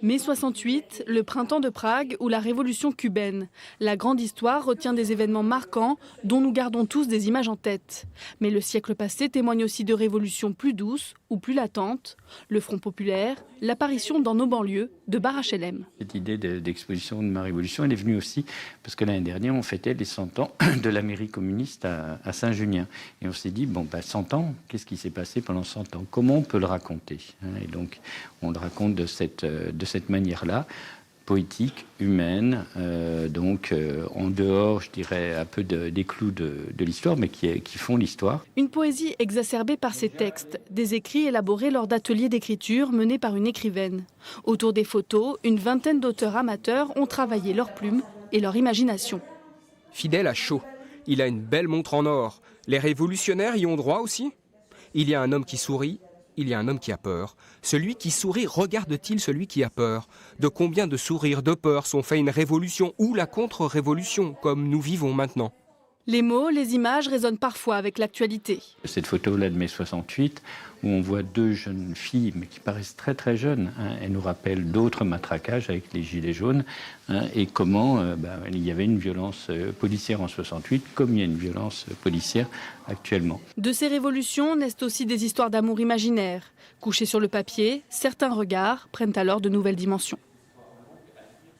Mai 68, le printemps de Prague ou la révolution cubaine. La grande histoire retient des événements marquants dont nous gardons tous des images en tête. Mais le siècle passé témoigne aussi de révolutions plus douces ou plus latentes. Le Front populaire, l'apparition dans nos banlieues de bars HLM. Cette idée d'exposition de ma révolution, elle est venue aussi parce que l'année dernière, on fêtait les 100 ans de la mairie communiste à Saint-Junien. Et on s'est dit, 100 ans, qu'est-ce qui s'est passé pendant 100 ans? Comment on peut le raconter? Et donc, on le raconte de cette manière-là, poétique, humaine, en dehors, je dirais, un peu des clous de l'histoire, mais qui font l'histoire. Une poésie exacerbée par ses textes, des écrits élaborés lors d'ateliers d'écriture menés par une écrivaine. Autour des photos, une vingtaine d'auteurs amateurs ont travaillé leurs plumes et leur imagination. Fidèle a chaud. Il a une belle montre en or. Les révolutionnaires y ont droit aussi? Il y a un homme qui sourit. Il y a un homme qui a peur. Celui qui sourit regarde-t-il celui qui a peur? De combien de sourires, de peurs sont faits une révolution ou la contre-révolution, comme nous vivons maintenant? Les mots, les images résonnent parfois avec l'actualité. Cette photo-là de mai 68, où on voit deux jeunes filles, mais qui paraissent très très jeunes, elles nous rappellent d'autres matraquages avec les gilets jaunes, et comment il y avait une violence policière en 68, comme il y a une violence policière actuellement. De ces révolutions naissent aussi des histoires d'amour imaginaires. Couchées sur le papier, certains regards prennent alors de nouvelles dimensions.